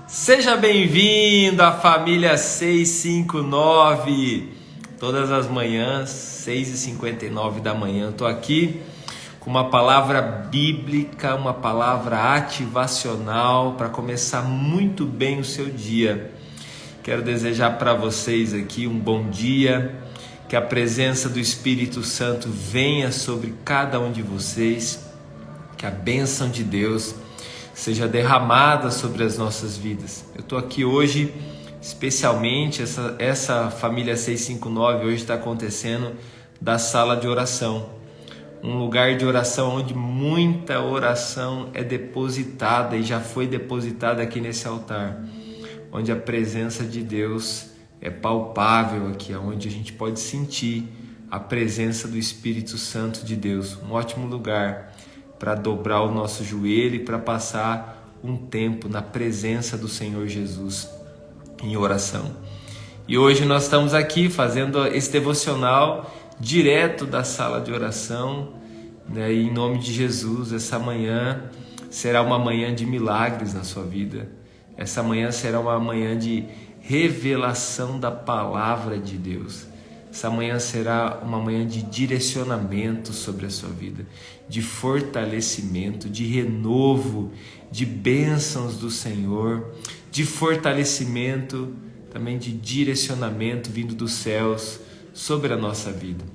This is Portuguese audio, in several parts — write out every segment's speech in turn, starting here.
Seja bem-vindo à família 659. Todas as manhãs, 6h59 da manhã, eu estou aqui com uma palavra bíblica, uma palavra ativacional para começar muito bem o seu dia. Quero desejar para vocês aqui um bom dia, que a presença do Espírito Santo venha sobre cada um de vocês, que a bênção de Deus seja derramada sobre as nossas vidas. Eu estou aqui hoje, especialmente, essa família 659 hoje está acontecendo da sala de oração. Um lugar de oração onde muita oração é depositada e já foi depositada aqui nesse altar. Onde a presença de Deus é palpável aqui, onde a gente pode sentir a presença do Espírito Santo de Deus. Um ótimo lugar para dobrar o nosso joelho e para passar um tempo na presença do Senhor Jesus em oração. E hoje nós estamos aqui fazendo esse devocional direto da sala de oração, né? E em nome de Jesus, essa manhã será uma manhã de milagres na sua vida. Essa manhã será uma manhã de revelação da palavra de Deus. Essa manhã será uma manhã de direcionamento sobre a sua vida, de fortalecimento, de renovo, de bênçãos do Senhor, de fortalecimento, também de direcionamento vindo dos céus sobre a nossa vida.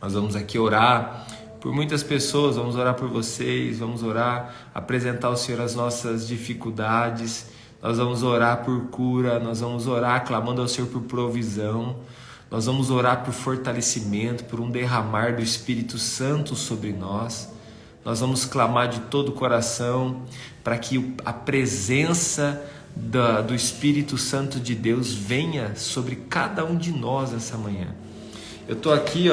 Nós vamos aqui orar por muitas pessoas, vamos orar por vocês, vamos orar, apresentar ao Senhor as nossas dificuldades, nós vamos orar por cura, nós vamos orar clamando ao Senhor por provisão. Nós vamos orar por fortalecimento, por um derramar do Espírito Santo sobre nós. Nós vamos clamar de todo o coração para que a presença do Espírito Santo de Deus venha sobre cada um de nós essa manhã. Eu estou aqui,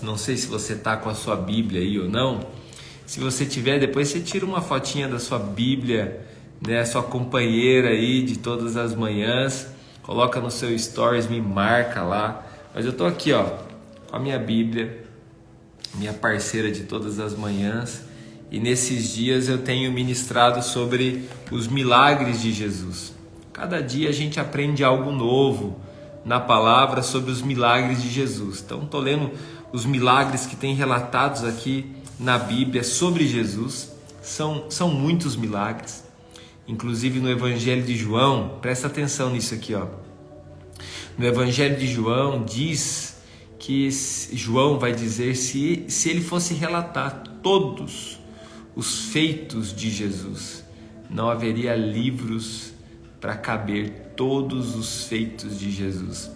não sei se você está com a sua Bíblia aí ou não. Se você tiver, depois você tira uma fotinha da sua Bíblia, né, sua companheira aí de todas as manhãs. Coloca no seu stories, me marca lá. Mas eu tô aqui, com a minha Bíblia, minha parceira de todas as manhãs. E nesses dias eu tenho ministrado sobre os milagres de Jesus. Cada dia a gente aprende algo novo na palavra sobre os milagres de Jesus. Então tô lendo os milagres que tem relatados aqui na Bíblia sobre Jesus. São muitos milagres. Inclusive no Evangelho de João, presta atenção nisso aqui, No Evangelho de João diz que João vai dizer se ele fosse relatar todos os feitos de Jesus, não haveria livros para caber todos os feitos de Jesus.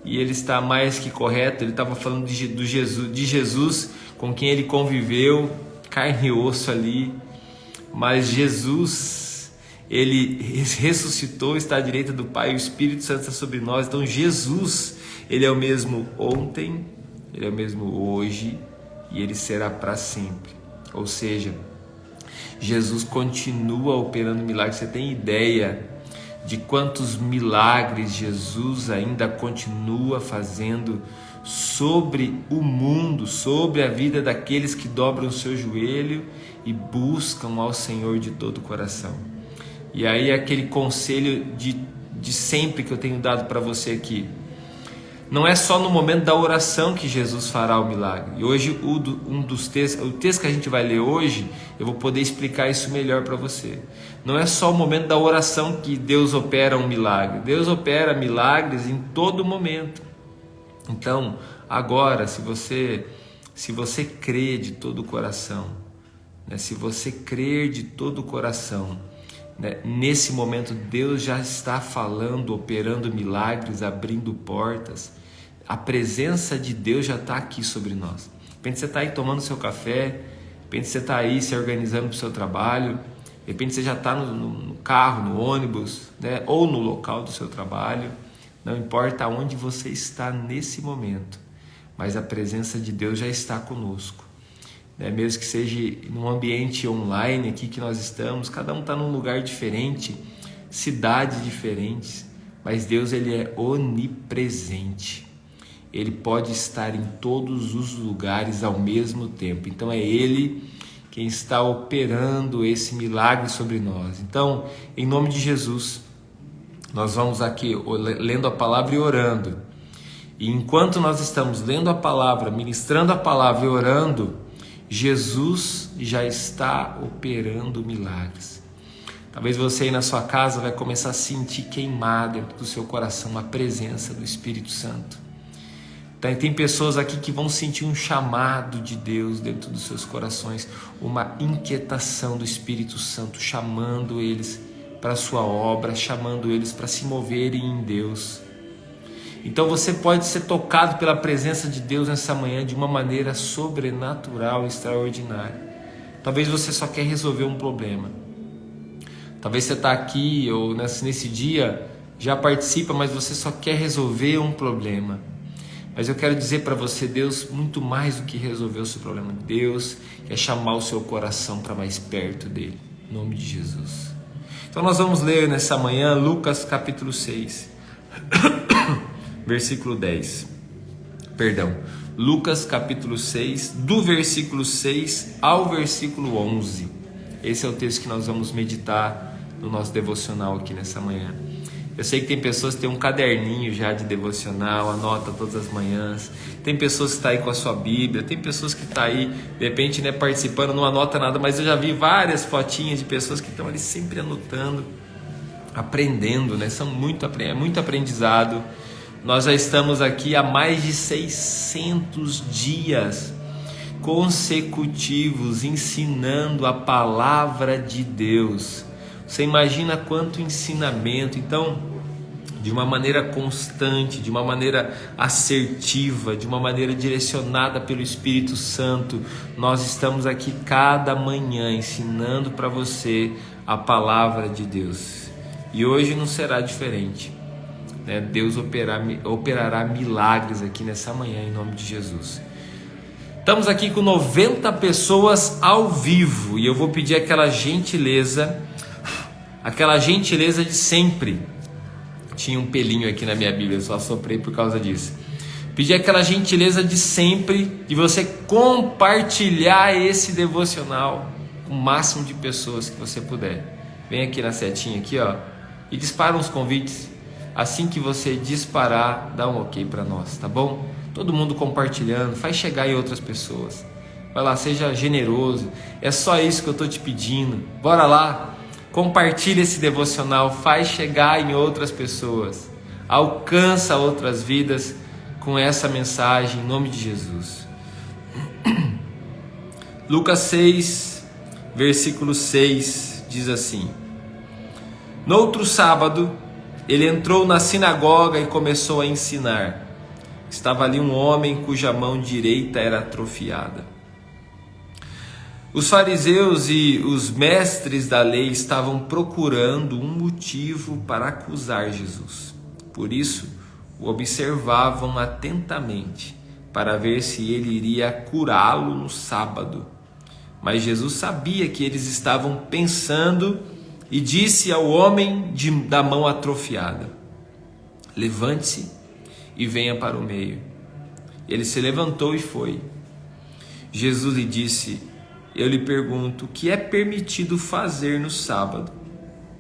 E ele está mais que correto, ele estava falando de Jesus com quem ele conviveu, carne e osso ali, mas Jesus, ele ressuscitou, está à direita do Pai, o Espírito Santo está sobre nós. Então Jesus, ele é o mesmo ontem, ele é o mesmo hoje e ele será para sempre. Ou seja, Jesus continua operando milagres. Você tem ideia de quantos milagres Jesus ainda continua fazendo sobre o mundo, sobre a vida daqueles que dobram o seu joelho e buscam ao Senhor de todo o coração? E aí aquele conselho de sempre que eu tenho dado para você aqui. Não é só no momento da oração que Jesus fará o milagre. E hoje o texto que a gente vai ler hoje, eu vou poder explicar isso melhor para você. Não é só o momento da oração que Deus opera um milagre. Deus opera milagres em todo momento. Então, agora, se você crer de todo o coração, né? Se você crer de todo o coração, nesse momento Deus já está falando, operando milagres, abrindo portas. A presença de Deus já está aqui sobre nós. De repente você está aí tomando seu café, de repente você está aí se organizando para o seu trabalho, de repente você já está no carro, no ônibus, né? Ou no local do seu trabalho. Não importa onde você está nesse momento, mas a presença de Deus já está conosco. Mesmo que seja num ambiente online aqui que nós estamos, cada um está num lugar diferente, cidades diferentes, mas Deus, ele é onipresente. Ele pode estar em todos os lugares ao mesmo tempo. Então é Ele quem está operando esse milagre sobre nós. Então, em nome de Jesus, nós vamos aqui lendo a palavra e orando. E enquanto nós estamos lendo a palavra, ministrando a palavra e orando, Jesus já está operando milagres. Talvez você aí na sua casa vai começar a sentir queimar dentro do seu coração a presença do Espírito Santo. Tem pessoas aqui que vão sentir um chamado de Deus dentro dos seus corações, uma inquietação do Espírito Santo, chamando eles para a sua obra, chamando eles para se moverem em Deus. Então você pode ser tocado pela presença de Deus nessa manhã de uma maneira sobrenatural, extraordinária. Talvez você só quer resolver um problema. Talvez você está aqui ou nesse dia, já participa, mas você só quer resolver um problema. Mas eu quero dizer para você, Deus, muito mais do que resolver o seu problema. Deus quer chamar o seu coração para mais perto dele, em nome de Jesus. Então nós vamos ler nessa manhã Lucas capítulo 6, versículo 10. Lucas capítulo 6, do versículo 6 ao versículo 11. Esse é o texto que nós vamos meditar no nosso devocional aqui nessa manhã. Eu sei que tem pessoas que têm um caderninho já de devocional, anota todas as manhãs. Tem pessoas que estão aí com a sua Bíblia, tem pessoas que estão aí, de repente, participando, não anota nada, mas eu já vi várias fotinhas de pessoas que estão ali sempre anotando, aprendendo, né? É muito aprendizado. Nós já estamos aqui há mais de 600 dias consecutivos ensinando a palavra de Deus. Você imagina quanto ensinamento. Então, de uma maneira constante, de uma maneira assertiva, de uma maneira direcionada pelo Espírito Santo, nós estamos aqui cada manhã ensinando para você a palavra de Deus. E hoje não será diferente, né? Deus operará milagres aqui nessa manhã, em nome de Jesus. Estamos aqui com 90 pessoas ao vivo e eu vou pedir aquela gentileza de sempre. Tinha um pelinho aqui na minha Bíblia, eu só soprei por causa disso. Pedir aquela gentileza de sempre de você compartilhar esse devocional com o máximo de pessoas que você puder. Vem aqui na setinha aqui, ó, e dispara uns convites. Assim que você disparar, dá um ok para nós, tá bom? Todo mundo compartilhando, faz chegar em outras pessoas. Vai lá, seja generoso. É só isso que eu estou te pedindo. Bora lá, compartilha esse devocional, faz chegar em outras pessoas. Alcança outras vidas com essa mensagem, em nome de Jesus. Lucas 6, versículo 6, diz assim: No outro sábado, ele entrou na sinagoga e começou a ensinar. Estava ali um homem cuja mão direita era atrofiada. Os fariseus e os mestres da lei estavam procurando um motivo para acusar Jesus. Por isso, o observavam atentamente para ver se ele iria curá-lo no sábado. Mas Jesus sabia que eles estavam pensando e disse ao homem da mão atrofiada: Levante-se e venha para o meio. Ele se levantou e foi. Jesus lhe disse: Eu lhe pergunto, o que é permitido fazer no sábado?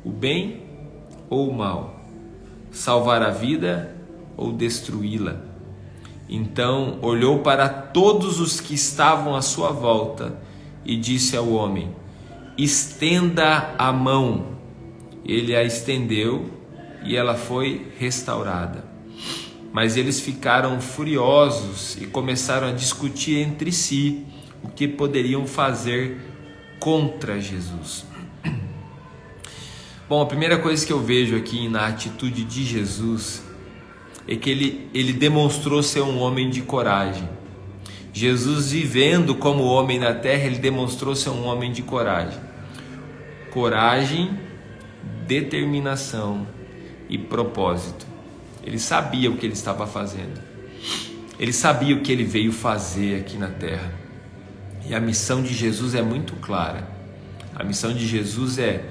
O bem ou o mal? Salvar a vida ou destruí-la? Então olhou para todos os que estavam à sua volta e disse ao homem: Estenda a mão. Ele a estendeu e ela foi restaurada. Mas eles ficaram furiosos e começaram a discutir entre si o que poderiam fazer contra Jesus. Bom, a primeira coisa que eu vejo aqui na atitude de Jesus é que ele demonstrou ser um homem de coragem. Jesus, vivendo como homem na terra, ele demonstrou ser um homem de coragem. Coragem, determinação e propósito. Ele sabia o que ele estava fazendo. Ele sabia o que ele veio fazer aqui na terra. E a missão de Jesus é muito clara. A missão de Jesus é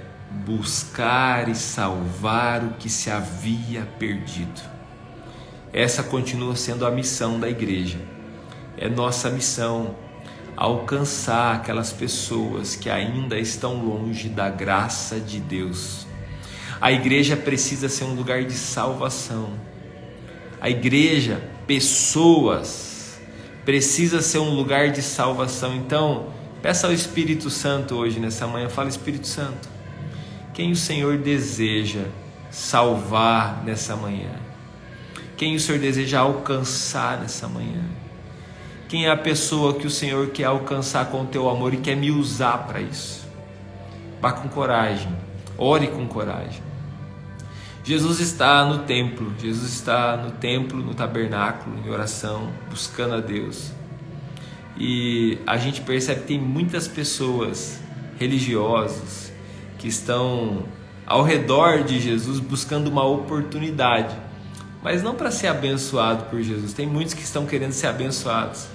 buscar e salvar o que se havia perdido. Essa continua sendo a missão da igreja. É nossa missão alcançar aquelas pessoas que ainda estão longe da graça de Deus. A igreja precisa ser um lugar de salvação. A igreja, pessoas, precisa ser um lugar de salvação. Então, peça ao Espírito Santo hoje, nessa manhã, fala: Espírito Santo, quem o Senhor deseja salvar nessa manhã? Quem o Senhor deseja alcançar nessa manhã? Quem é a pessoa que o Senhor quer alcançar com o teu amor e quer me usar para isso? Vá com coragem, ore com coragem. Jesus está no templo, no tabernáculo, em oração, buscando a Deus. E a gente percebe que tem muitas pessoas religiosas que estão ao redor de Jesus buscando uma oportunidade, mas não para ser abençoado por Jesus. Tem muitos que estão querendo ser abençoados,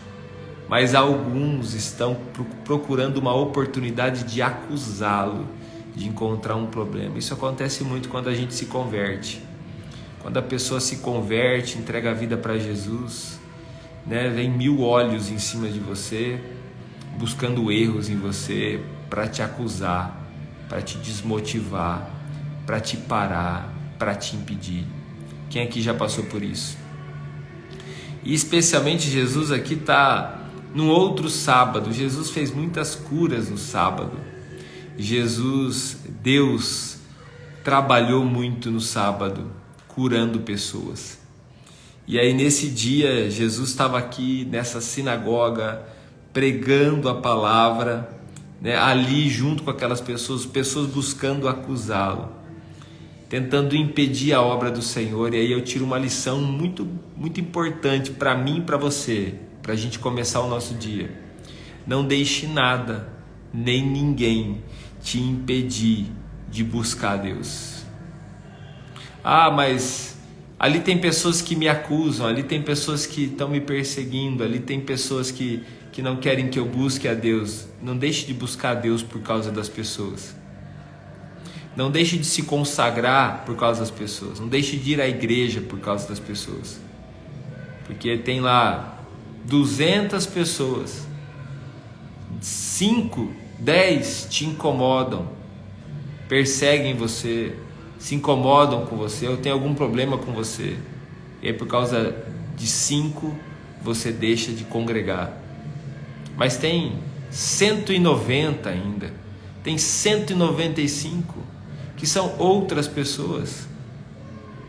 mas alguns estão procurando uma oportunidade de acusá-lo, de encontrar um problema. Isso acontece muito quando a gente se converte. Quando a pessoa se converte, entrega a vida para Jesus, né? Vem 1000 olhos em cima de você, buscando erros em você para te acusar, para te desmotivar, para te parar, para te impedir. Quem aqui já passou por isso? E especialmente Jesus aqui está num outro sábado. Jesus fez muitas curas no sábado. Deus trabalhou muito no sábado, curando pessoas. E aí nesse dia, Jesus estava aqui nessa sinagoga, pregando a palavra, né, ali junto com aquelas pessoas buscando acusá-lo, tentando impedir a obra do Senhor. E aí eu tiro uma lição muito, muito importante para mim e para você, para a gente começar o nosso dia. Não deixe nada, nem ninguém te impedir de buscar a Deus. Ah, mas ali tem pessoas que me acusam, ali tem pessoas que estão me perseguindo, ali tem pessoas que não querem que eu busque a Deus. Não deixe de buscar a Deus por causa das pessoas. Não deixe de se consagrar por causa das pessoas. Não deixe de ir à igreja por causa das pessoas. Porque tem lá 200 pessoas, 5, 10 te incomodam, perseguem você, se incomodam com você, ou tem algum problema com você. E aí por causa de 5 você deixa de congregar. Mas tem 190 ainda, tem 195 que são outras pessoas.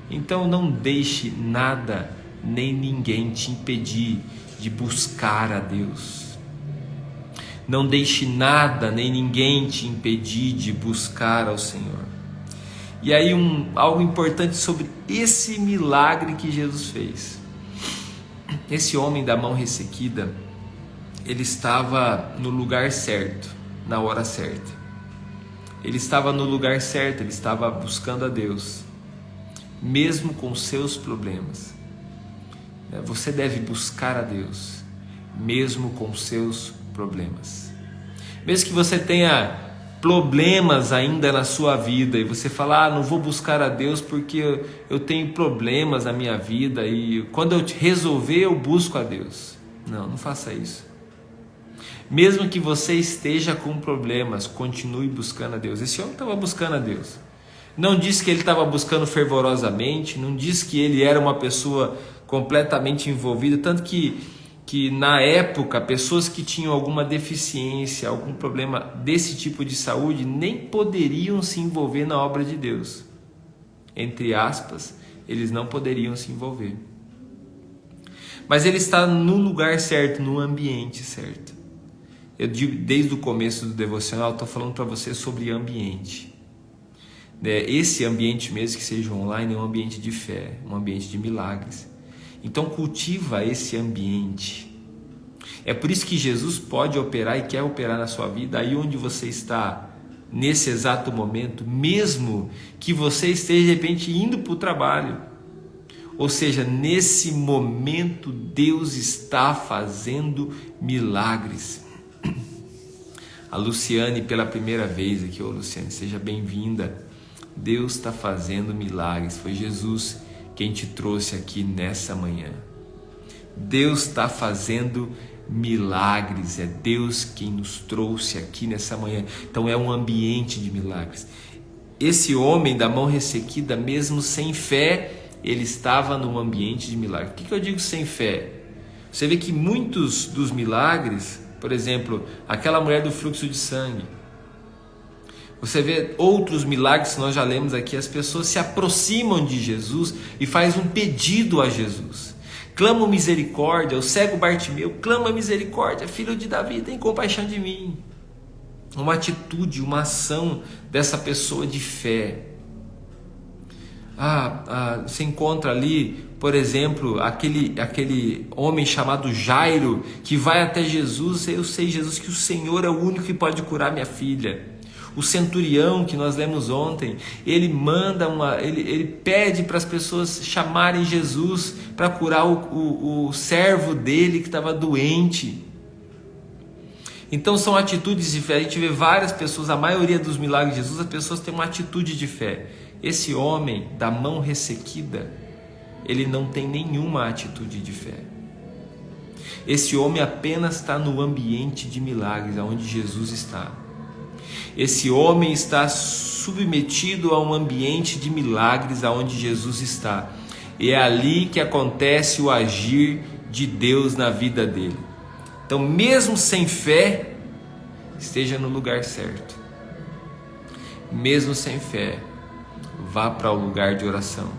Então não deixe nada nem ninguém te impedir de buscar a Deus. Não deixe nada nem ninguém te impedir de buscar ao Senhor. E aí algo importante sobre esse milagre que Jesus fez. Esse homem da mão ressequida, ele estava no lugar certo, na hora certa. Ele estava no lugar certo, ele estava buscando a Deus, mesmo com seus problemas. Você deve buscar a Deus, mesmo com seus problemas. Mesmo que você tenha problemas ainda na sua vida e você fala: não vou buscar a Deus porque eu tenho problemas na minha vida e quando eu resolver eu busco a Deus. Não faça isso. Mesmo que você esteja com problemas, continue buscando a Deus. Esse homem estava buscando a Deus. Não disse que ele estava buscando fervorosamente, não disse que ele era uma pessoa completamente envolvida, tanto que na época, pessoas que tinham alguma deficiência, algum problema desse tipo de saúde, nem poderiam se envolver na obra de Deus. Entre aspas, eles não poderiam se envolver. Mas ele está no lugar certo, no ambiente certo. Eu digo, desde o começo do devocional, estou falando para você sobre ambiente. Esse ambiente, mesmo que seja online, é um ambiente de fé, um ambiente de milagres. Então cultiva esse ambiente. É por isso que Jesus pode operar e quer operar na sua vida aí onde você está, nesse exato momento, mesmo que você esteja de repente indo para o trabalho. Ou seja, nesse momento Deus está fazendo milagres. A Luciane pela primeira vez aqui, Luciane, seja bem-vinda. Deus está fazendo milagres, foi Jesus quem te trouxe aqui nessa manhã. Deus está fazendo milagres. É Deus quem nos trouxe aqui nessa manhã. Então é um ambiente de milagres. Esse homem da mão ressequida, mesmo sem fé, ele estava num ambiente de milagres. O que eu digo sem fé? Você vê que muitos dos milagres, por exemplo, aquela mulher do fluxo de sangue, você vê outros milagres que nós já lemos aqui, as pessoas se aproximam de Jesus e fazem um pedido a Jesus. Clamam misericórdia, o cego Bartimeu clama misericórdia, filho de Davi, tem compaixão de mim. Uma atitude, uma ação dessa pessoa de fé. Você encontra ali, por exemplo, aquele homem chamado Jairo, que vai até Jesus. Eu sei, Jesus, que o Senhor é o único que pode curar minha filha. O centurião que nós lemos ontem, ele pede para as pessoas chamarem Jesus para curar o servo dele que estava doente. Então são atitudes de fé. A gente vê várias pessoas, a maioria dos milagres de Jesus, as pessoas têm uma atitude de fé. Esse homem da mão ressequida, ele não tem nenhuma atitude de fé. Esse homem apenas está no ambiente de milagres, onde Jesus está. Esse homem está submetido a um ambiente de milagres, onde Jesus está. E é ali que acontece o agir de Deus na vida dele. Então, mesmo sem fé, esteja no lugar certo. Mesmo sem fé, vá para o lugar de oração.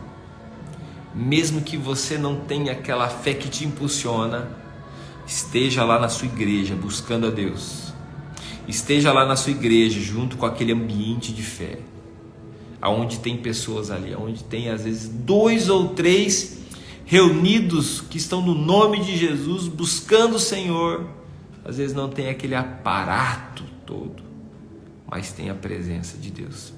Mesmo que você não tenha aquela fé que te impulsiona, esteja lá na sua igreja buscando a Deus. Esteja lá na sua igreja junto com aquele ambiente de fé, aonde tem pessoas ali, aonde tem às vezes 2 ou 3 reunidos que estão no nome de Jesus buscando o Senhor. Às vezes não tem aquele aparato todo, mas tem a presença de Deus.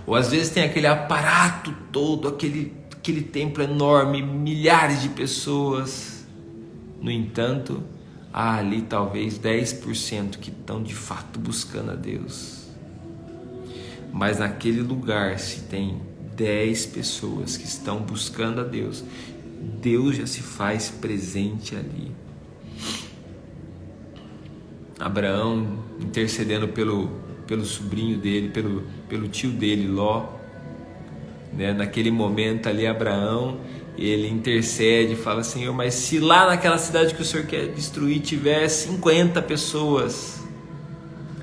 Ou às vezes tem aquele aparato todo, aquele templo enorme, milhares de pessoas. No entanto, há ali talvez 10% que estão de fato buscando a Deus. Mas naquele lugar, se tem 10 pessoas que estão buscando a Deus, Deus já se faz presente ali. Abraão intercedendo pelo sobrinho dele, pelo tio dele, Ló, né? Naquele momento ali, Abraão, ele intercede e fala: Senhor, mas se lá naquela cidade que o Senhor quer destruir tiver 50 pessoas,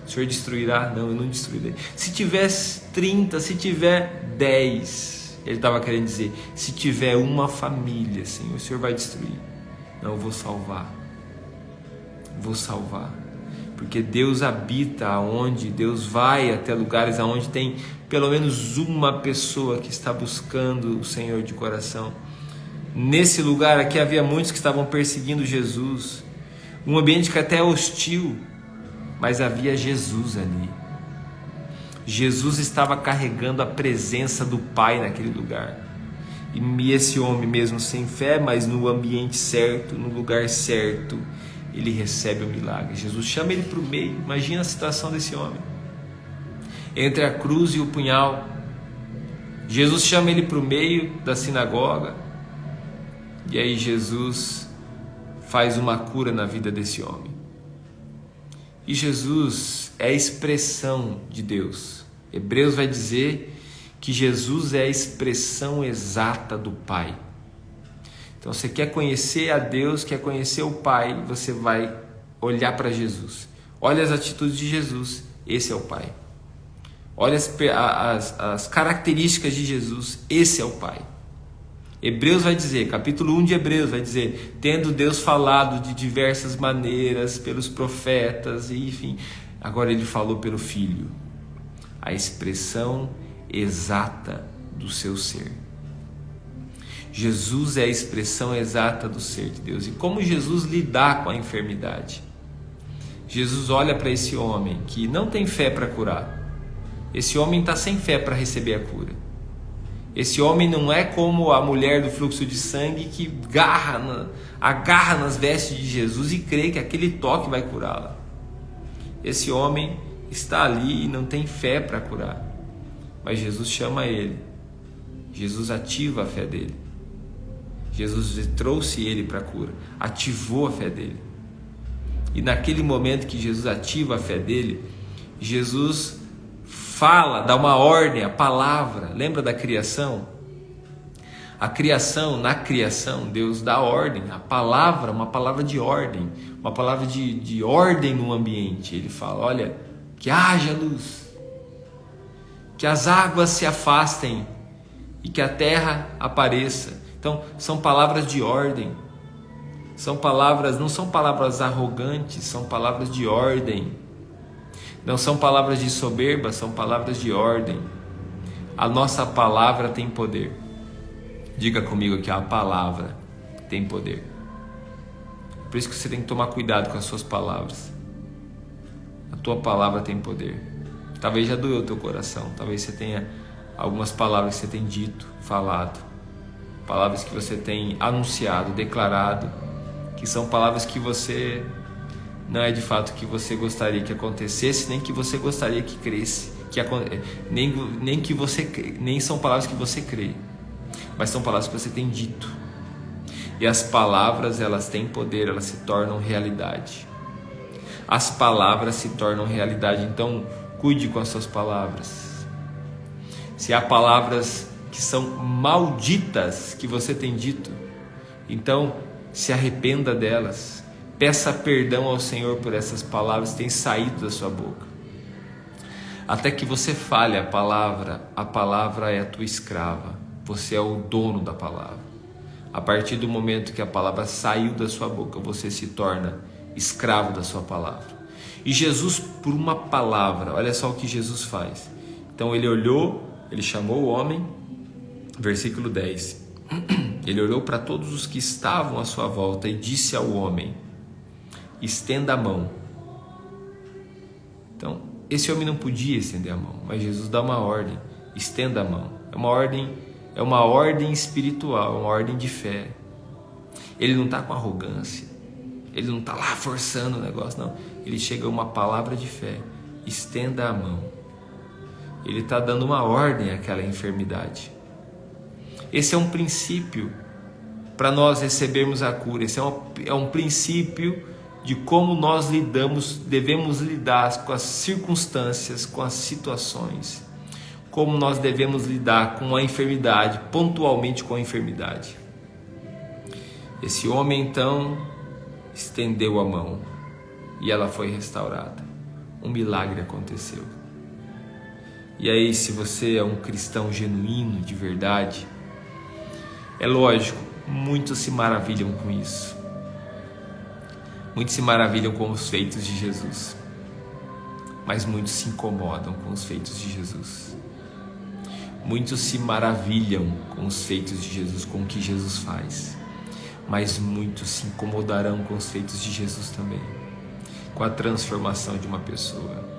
o Senhor destruirá? Não, eu não destruirei. Se tiver 30, se tiver 10, ele estava querendo dizer, se tiver uma família, Senhor, o Senhor vai destruir? Não, eu vou salvar. Vou salvar. Porque Deus habita aonde, Deus vai até lugares aonde tem pelo menos uma pessoa que está buscando o Senhor de coração. Nesse lugar aqui havia muitos que estavam perseguindo Jesus, um ambiente que até é hostil, mas havia Jesus ali. Jesus estava carregando a presença do Pai naquele lugar. E esse homem, mesmo sem fé, mas no ambiente certo, no lugar certo, ele recebe o milagre. Jesus chama ele para o meio. Imagina a situação desse homem, entre a cruz e o punhal. Jesus chama ele para o meio da sinagoga, e aí Jesus faz uma cura na vida desse homem. E Jesus é a expressão de Deus. Hebreus vai dizer que Jesus é a expressão exata do Pai. Então, você quer conhecer a Deus, quer conhecer o Pai, você vai olhar para Jesus. Olha as atitudes de Jesus, esse é o Pai. Olha as características de Jesus, esse é o Pai. Hebreus vai dizer, capítulo 1 de Hebreus vai dizer, tendo Deus falado de diversas maneiras pelos profetas, e enfim, agora ele falou pelo Filho, a expressão exata do seu ser. Jesus é a expressão exata do ser de Deus. E como Jesus lidar com a enfermidade? Jesus olha para esse homem que não tem fé para curar. Esse homem está sem fé para receber a cura. Esse homem não é como a mulher do fluxo de sangue que agarra nas vestes de Jesus e crê que aquele toque vai curá-la. Esse homem está ali e não tem fé para curar. Mas Jesus chama ele. Jesus ativa a fé dele. Jesus trouxe ele para a cura, ativou a fé dele. E naquele momento que Jesus ativa a fé dele, Jesus fala, dá uma ordem, a palavra. Lembra da criação? A criação, na criação, Deus dá ordem. A palavra, uma palavra de ordem, uma palavra de ordem no ambiente. Ele fala, olha, que haja luz, que as águas se afastem e que a terra apareça. Então, são palavras de ordem. São palavras, não são palavras arrogantes, são palavras de ordem. Não são palavras de soberba, são palavras de ordem. A nossa palavra tem poder. Diga comigo aqui, a palavra tem poder. Por isso que você tem que tomar cuidado com as suas palavras. A tua palavra tem poder. Talvez já doeu o teu coração, talvez você tenha algumas palavras que você tem dito, falado, palavras que você tem anunciado, declarado, que são palavras que você não é de fato que você gostaria que acontecesse, nem que você gostaria que cresce, nem são palavras que você crê, mas são palavras que você tem dito. E as palavras, elas têm poder, elas se tornam realidade. As palavras se tornam realidade, então cuide com as suas palavras. Se há palavras que são malditas que você tem dito, então se arrependa delas. Peça perdão ao Senhor por essas palavras que têm saído da sua boca. Até que você fale a palavra é a tua escrava. Você é o dono da palavra. A partir do momento que a palavra saiu da sua boca, você se torna escravo da sua palavra. E Jesus, por uma palavra, olha só o que Jesus faz. Então ele olhou, ele chamou o homem, versículo 10. Ele olhou para todos os que estavam à sua volta e disse ao homem: estenda a mão. Então, esse homem não podia estender a mão, mas Jesus dá uma ordem: estenda a mão. É uma ordem espiritual, uma ordem de fé. Ele não está com arrogância, ele não está lá forçando o negócio, não. Ele chega a uma palavra de fé: estenda a mão. Ele está dando uma ordem àquela enfermidade. Esse é um princípio para nós recebermos a cura. Esse é um princípio de como nós devemos lidar com as circunstâncias, com as situações, como nós devemos lidar com a enfermidade, pontualmente com a enfermidade. Esse homem então estendeu a mão e ela foi restaurada. Um milagre aconteceu. E aí, se você é um cristão genuíno, de verdade, é lógico, muitos se maravilham com isso. Muitos se maravilham com os feitos de Jesus, mas muitos se incomodam com os feitos de Jesus. Muitos se maravilham com os feitos de Jesus, com o que Jesus faz, mas muitos se incomodarão com os feitos de Jesus também, com a transformação de uma pessoa,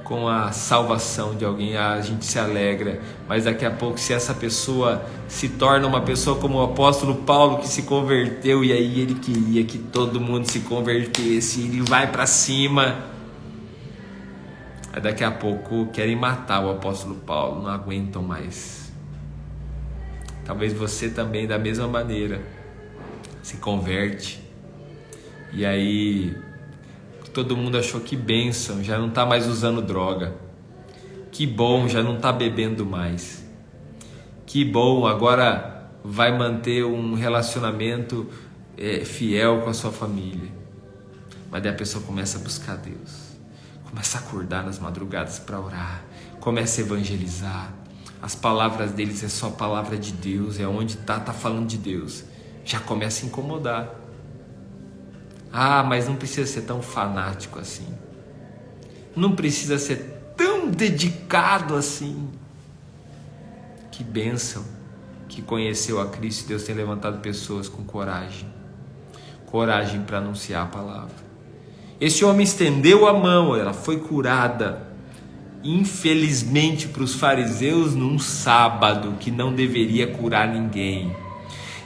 com a salvação de alguém. A gente se alegra, mas daqui a pouco, se essa pessoa se torna uma pessoa como o apóstolo Paulo, que se converteu, e aí ele queria que todo mundo se convertesse, ele vai para cima, aí daqui a pouco querem matar o apóstolo Paulo, não aguentam mais. Talvez você também, da mesma maneira, se converte, e aí todo mundo achou que bênção, já não está mais usando droga, que bom, já não está bebendo mais, que bom, agora vai manter um relacionamento fiel com a sua família. Mas daí a pessoa começa a buscar Deus, começa a acordar nas madrugadas para orar, começa a evangelizar, as palavras deles é só palavra de Deus, é onde tá falando de Deus, já começa a incomodar. Ah, mas não precisa ser tão fanático assim, não precisa ser tão dedicado assim. Que bênção que conheceu a Cristo. Deus tem levantado pessoas com coragem para anunciar a palavra. Esse homem estendeu a mão, ela foi curada. Infelizmente para os fariseus, num sábado que não deveria curar ninguém.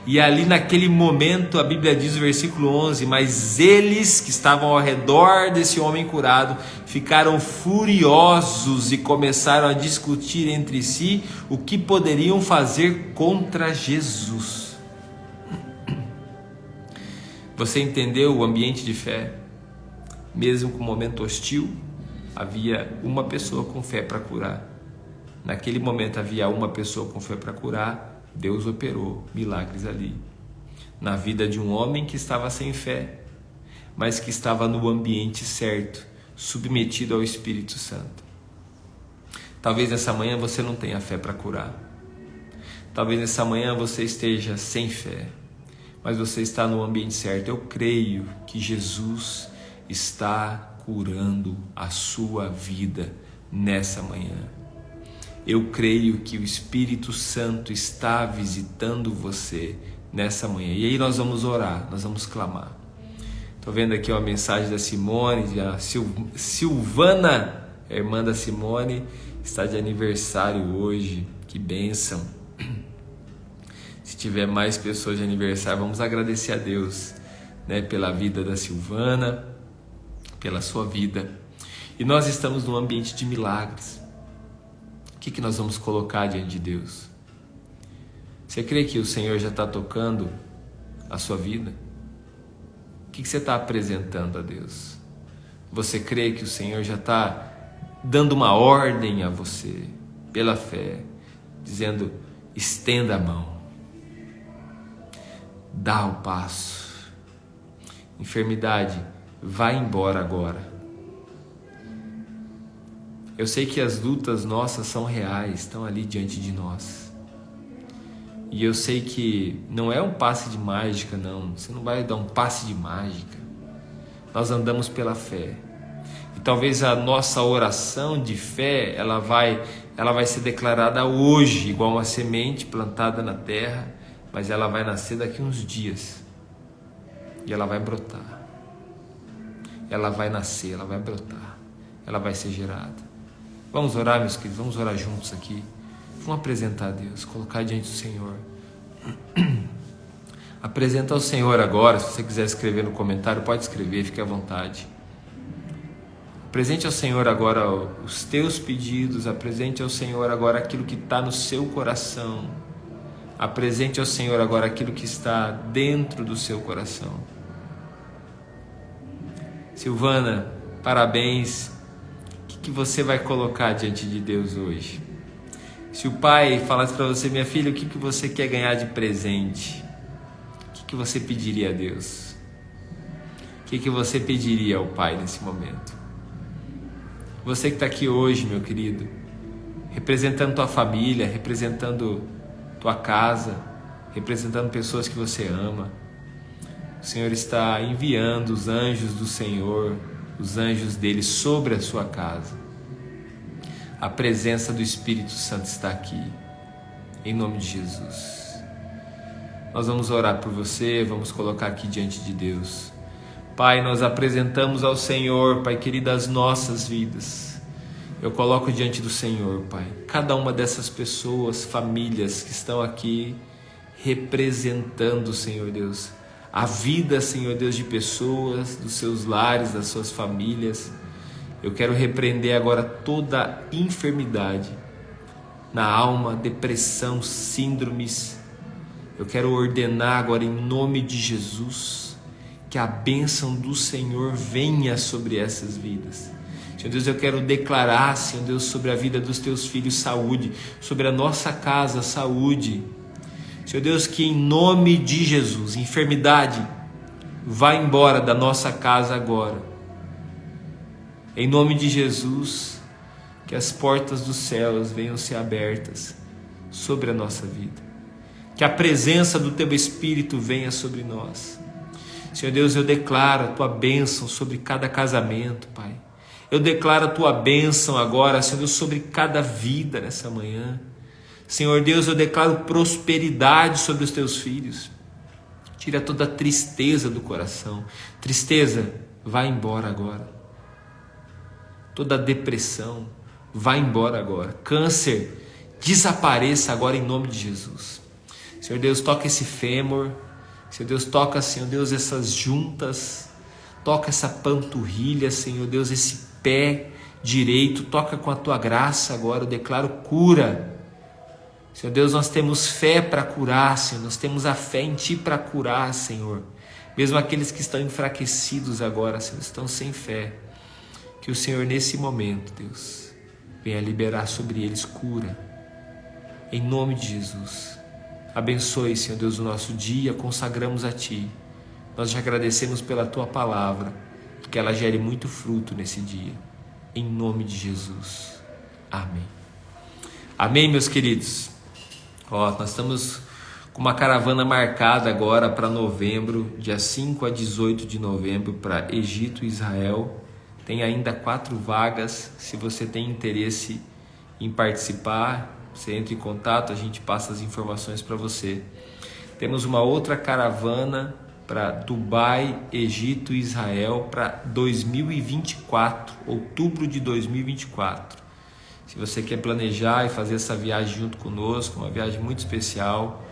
E ali naquele momento, a Bíblia diz no versículo 11, mas eles que estavam ao redor desse homem curado ficaram furiosos e começaram a discutir entre si o que poderiam fazer contra Jesus. Você entendeu o ambiente de fé? Mesmo com o momento hostil, havia uma pessoa com fé para curar. Naquele momento havia uma pessoa com fé para curar. Deus operou milagres ali, na vida de um homem que estava sem fé, mas que estava no ambiente certo, submetido ao Espírito Santo. Talvez nessa manhã você não tenha fé para curar. Talvez nessa manhã você esteja sem fé, mas você está no ambiente certo. Eu creio que Jesus está curando a sua vida nessa manhã. Eu creio que o Espírito Santo está visitando você nessa manhã. E aí nós vamos orar, nós vamos clamar. Estou vendo aqui uma mensagem da Simone, a Silvana, a irmã da Simone, está de aniversário hoje. Que bênção. Se tiver mais pessoas de aniversário, vamos agradecer a Deus, né, pela vida da Silvana, pela sua vida. E nós estamos num ambiente de milagres. O que nós vamos colocar diante de Deus? Você crê que o Senhor já está tocando a sua vida? O que você está apresentando a Deus? Você crê que o Senhor já está dando uma ordem a você, pela fé, dizendo: estenda a mão, dá o passo, enfermidade, vai embora agora. Eu sei que as lutas nossas são reais, estão ali diante de nós. E eu sei que não é um passe de mágica, não. Você não vai dar um passe de mágica. Nós andamos pela fé. E talvez a nossa oração de fé, ela vai ser declarada hoje, igual uma semente plantada na terra, mas ela vai nascer daqui uns dias. E ela vai brotar. Ela vai nascer, ela vai brotar. Ela vai ser gerada. Vamos orar, meus queridos, vamos orar juntos aqui. Vamos apresentar a Deus, colocar diante do Senhor. Apresenta ao Senhor agora. Se você quiser escrever no comentário, pode escrever, fique à vontade. Apresente ao Senhor agora os teus pedidos. Apresente ao Senhor agora aquilo que está no seu coração. Apresente ao Senhor agora aquilo que está dentro do seu coração. Silvana, parabéns. O que você vai colocar diante de Deus hoje? Se o pai falasse para você: minha filha, o que você quer ganhar de presente? O que você pediria a Deus? O que você pediria ao pai nesse momento? Você que está aqui hoje, meu querido, representando tua família, representando tua casa, representando pessoas que você ama, o Senhor está enviando os anjos do Senhor, os anjos dele sobre a sua casa. A presença do Espírito Santo está aqui, em nome de Jesus. Nós vamos orar por você, vamos colocar aqui diante de Deus. Pai, nós apresentamos ao Senhor, Pai querido, as nossas vidas. Eu coloco diante do Senhor, Pai, cada uma dessas pessoas, famílias que estão aqui representando, Senhor Deus, a vida, Senhor Deus, de pessoas, dos seus lares, das suas famílias. Eu quero repreender agora toda enfermidade na alma, depressão, síndromes. Eu quero ordenar agora em nome de Jesus que a bênção do Senhor venha sobre essas vidas. Senhor Deus, eu quero declarar, Senhor Deus, sobre a vida dos teus filhos saúde, sobre a nossa casa saúde. Senhor Deus, que em nome de Jesus, enfermidade, vá embora da nossa casa agora. Em nome de Jesus, que as portas dos céus venham ser abertas sobre a nossa vida. Que a presença do Teu Espírito venha sobre nós. Senhor Deus, eu declaro a Tua bênção sobre cada casamento, Pai. Eu declaro a Tua bênção agora, Senhor Deus, sobre cada vida nessa manhã. Senhor Deus, eu declaro prosperidade sobre os Teus filhos. Tira toda a tristeza do coração. Tristeza, vai embora agora. Toda depressão, vai embora agora. Câncer, desapareça agora em nome de Jesus. Senhor Deus, toca esse fêmur. Senhor Deus, toca, Senhor Deus, essas juntas. Toca essa panturrilha, Senhor Deus, esse pé direito. Toca com a Tua graça agora. Eu declaro cura. Senhor Deus, nós temos fé para curar, Senhor. Nós temos a fé em Ti para curar, Senhor. Mesmo aqueles que estão enfraquecidos agora, Senhor, estão sem fé, que o Senhor nesse momento, Deus, venha liberar sobre eles cura, em nome de Jesus. Abençoe, Senhor Deus, o nosso dia, consagramos a Ti. Nós te agradecemos pela Tua palavra, que ela gere muito fruto nesse dia, em nome de Jesus. Amém. Amém, meus queridos. Nós estamos com uma caravana marcada agora para novembro, dia 5 a 18 de novembro, para Egito e Israel. Tem ainda 4 vagas. Se você tem interesse em participar, você entra em contato, a gente passa as informações para você. Temos uma outra caravana para Dubai, Egito e Israel para 2024, outubro de 2024. Se você quer planejar e fazer essa viagem junto conosco, uma viagem muito especial,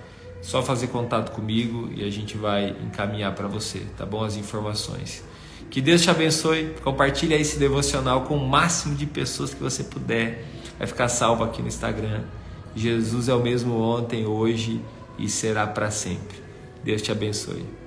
só fazer contato comigo e a gente vai encaminhar para você, tá bom? As informações. Que Deus te abençoe. Compartilhe esse devocional com o máximo de pessoas que você puder. Vai ficar salvo aqui no Instagram. Jesus é o mesmo ontem, hoje e será para sempre. Deus te abençoe.